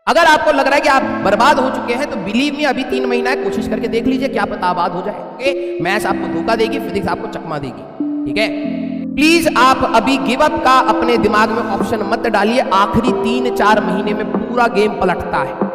अगर आपको लग रहा है कि आप बर्बाद हो चुके हैं तो बिलीव मी अभी 3 महीना है, कोशिश करके देख लीजिए, क्या पता आबाद हो जाए। ओके, मैथ्स आपको धोखा देगी, फिजिक्स आपको चकमा देगी। ठीक है, प्लीज आप अभी गिव अप का अपने दिमाग में ऑप्शन मत डालिए। आखिरी 3-4 महीने में पूरा गेम पलटता है।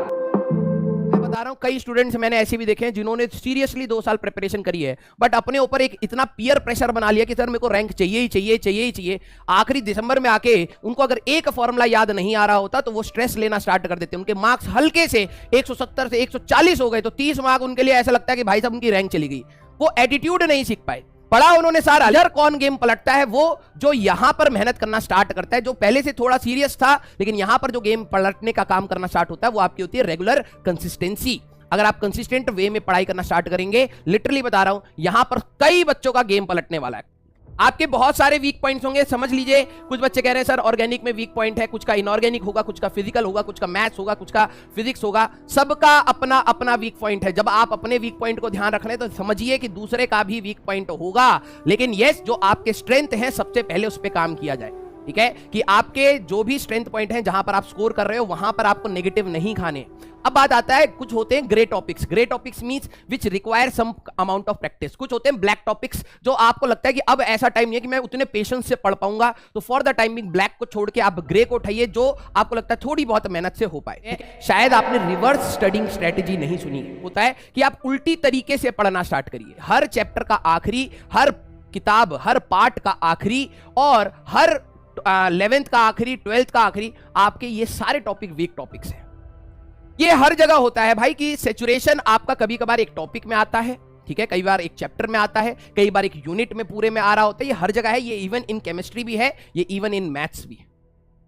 मैं बता रहा हूं, कई स्टूडेंट्स मैंने ऐसे भी देखे हैं जिन्होंने सीरियसली 2 साल प्रिपरेशन करी है, बट अपने ऊपर एक इतना पीयर प्रेशर बना लिया कि सर मेरे को रैंक चाहिए ही चाहिए, चाहिए ही चाहिए। आखिरी दिसंबर में आके उनको अगर एक फॉर्मूला याद नहीं आ रहा होता तो वो स्ट्रेस लेना स्टार्ट कर देते हैं। उनके मार्क्स हल्के से 170 से 140 हो गए तो 30 मार्क उनके लिए ऐसा लगता है कि भाई साहब उनकी रैंक चली गई। वो एटीट्यूड नहीं सीख पाए। पढ़ा उन्होंने सारा। हर कौन गेम पलटता है वो जो यहां पर मेहनत करना स्टार्ट करता है, जो पहले से थोड़ा सीरियस था लेकिन यहां पर जो गेम पलटने का काम करना स्टार्ट होता है वो आपकी होती है रेगुलर कंसिस्टेंसी। अगर आप कंसिस्टेंट वे में पढ़ाई करना स्टार्ट करेंगे, लिटरली बता रहा हूं, यहां पर कई बच्चों का गेम पलटने वाला है। आपके बहुत सारे वीक पॉइंट्स होंगे, समझ लीजिए। कुछ बच्चे कह रहे हैं सर ऑर्गेनिक में वीक पॉइंट है, कुछ का इनऑर्गेनिक होगा, कुछ का फिजिकल होगा, कुछ का मैथ्स होगा, कुछ का फिजिक्स होगा। सबका अपना अपना वीक पॉइंट है। जब आप अपने वीक पॉइंट को ध्यान रख रहे हैं तो समझिए कि दूसरे का भी वीक पॉइंट होगा, लेकिन यस जो आपके स्ट्रेंथ है सबसे पहले उस पर काम किया जाए। ठीक है, कि आपके जो भी स्ट्रेंथ पॉइंट हैं जहां पर आप स्कोर कर रहे हो वहां पर आपको नेगेटिव नहीं खाने। अब बात आता है, कुछ होते हैं grey topics. Grey topics means which require some amount of practice. कुछ होते हैं ब्लैक टॉपिक्स जो आपको लगता है कि अब ऐसा टाइम नहीं है कि मैं उतने पेशेंस से पढ़ पाऊंगा, तो फॉर द टाइमिंग ब्लैक को छोड़ के आप ग्रे को उठाइए जो आपको लगता है थोड़ी बहुत मेहनत से हो पाए। शायद आपने रिवर्स स्टडिंग स्ट्रेटेजी नहीं सुनी है। होता है कि आप उल्टी तरीके से पढ़ना स्टार्ट करिए। हर चैप्टर का आखिरी, हर किताब, हर पार्ट का आखिरी और हर 11th का आखिरी, 12th का आखिरी, आपके ये सारे टॉपिक वीक टॉपिक्स हैं। ये हर जगह होता है भाई कि सैचुरेशन आपका कभी कभार एक टॉपिक में आता है, ठीक है, कई बार एक चैप्टर में आता है, कई बार एक यूनिट में पूरे में आ रहा होता है। ये हर जगह है। ये इवन इन केमिस्ट्री भी है, ये इवन इन मैथ्स भी है।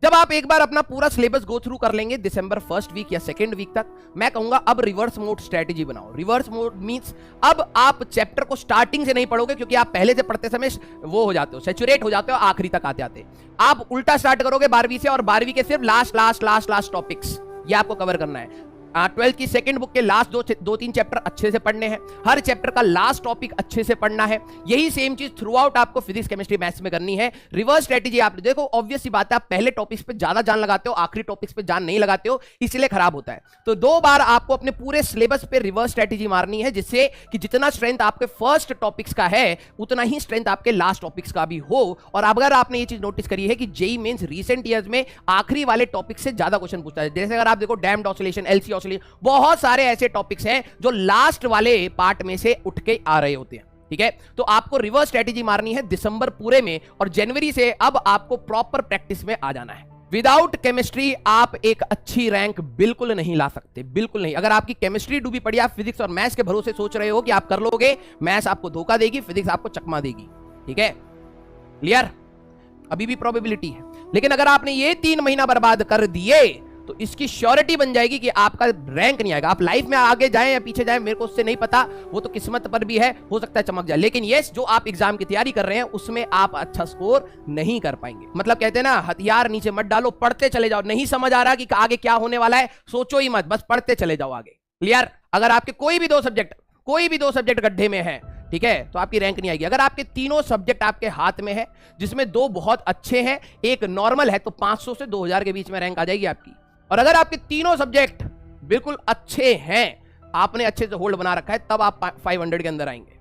जब आप एक बार अपना पूरा सिलेबस गो थ्रू कर लेंगे दिसंबर 1st वीक या 2nd वीक तक, मैं कहूंगा अब रिवर्स मोड स्ट्रेटेजी बनाओ। रिवर्स मोड मींस अब आप चैप्टर को स्टार्टिंग से नहीं पढ़ोगे, क्योंकि आप पहले से पढ़ते समय वो हो जाते हो, सैचुरेट हो जाते हो आखिरी तक आते आते। आप उल्टा स्टार्ट करोगे 12वीं से, और 12वीं के सिर्फ लास्ट टॉपिक्स ये आपको कवर करना है। 12th की 2nd बुक के लास्ट 2-3 चैप्टर अच्छे से पढ़ने हैं। हर चैप्टर का लास्ट टॉपिक अच्छे से पढ़ना है। यही सेम चीज थ्रू आउट आपको फिजिक्स, केमिस्ट्री, मैथ्स में करनी है। रिवर्स स्ट्रेटेजी आप देखो, ऑब्वियस सी बात है, आप पहले टॉपिक्स पे ज्यादा जान लगाते हो, आखिरी टॉपिक्स पे जान नहीं लगाते हो, इसलिए खराब होता है। तो 2 बार आपको अपने पूरे सिलेबस पे रिवर्स स्ट्रेटेजी मारनी है, जिससे कि जितना स्ट्रेंथ आपके फर्स्ट टॉपिक्स का है उतना ही स्ट्रेंथ आपके लास्ट टॉपिक्स का भी हो। और अगर आपने ये चीज नोटिस करी है कि जेईई मेंस रिसेंट ईयर्स में आखिरी वाले टॉपिक से ज्यादा क्वेश्चन पूछता है। जैसे अगर आप देखो डैम्ड ऑसिलेशन, एलसी ऑसिलेशन, बहुत सारे ऐसे टॉपिक्स हैं जो लास्ट वाले पार्ट में से उठ के आ रहे होते हैं। ठीक है, तो आपको रिवर्स स्ट्रेटेजी मारनी है दिसंबर पूरे में, और जनवरी से अब आपको प्रॉपर प्रैक्टिस में आ जाना है। विदाउट केमिस्ट्री आप एक अच्छी रैंक बिल्कुल नहीं ला सकते, बिल्कुल नहीं। अगर आपकी केमिस्ट्री डूबी पड़ी, आप फिजिक्स और मैथ्स के भरोसे सोच रहे हो कि आप कर लोगे, मैथ्स आपको धोखा देगी, फिजिक्स आपको चकमा देगी। ठीक है, क्लियर? अभी भी प्रोबेबिलिटी है, लेकिन अगर आपने ये 3 महीना बर्बाद कर दिए तो इसकी श्योरिटी बन जाएगी कि आपका रैंक नहीं आएगा। आप लाइफ में आगे जाएं या पीछे जाएं, मेरे को उससे नहीं पता, वो तो किस्मत पर भी है, हो सकता है चमक जाए। लेकिन यस, जो आप एग्जाम की तैयारी कर रहे हैं उसमें आप अच्छा स्कोर नहीं कर पाएंगे। मतलब कहते हैं ना, हथियार नीचे मत डालो, पढ़ते चले जाओ। नहीं समझ आ रहा कि आगे क्या होने वाला है, सोचो ही मत, बस पढ़ते चले जाओ आगे। क्लियर? अगर आपके कोई भी दो सब्जेक्ट गड्ढे में है, ठीक है, तो आपकी रैंक नहीं आएगी। अगर आपके तीनों सब्जेक्ट आपके हाथ में है, जिसमें 2 बहुत अच्छे हैं, एक नॉर्मल है, तो 500 से 2000 के बीच में रैंक आ जाएगी आपकी। और अगर आपके तीनों सब्जेक्ट बिल्कुल अच्छे हैं, आपने अच्छे से होल्ड बना रखा है, तब आप 500 के अंदर आएंगे।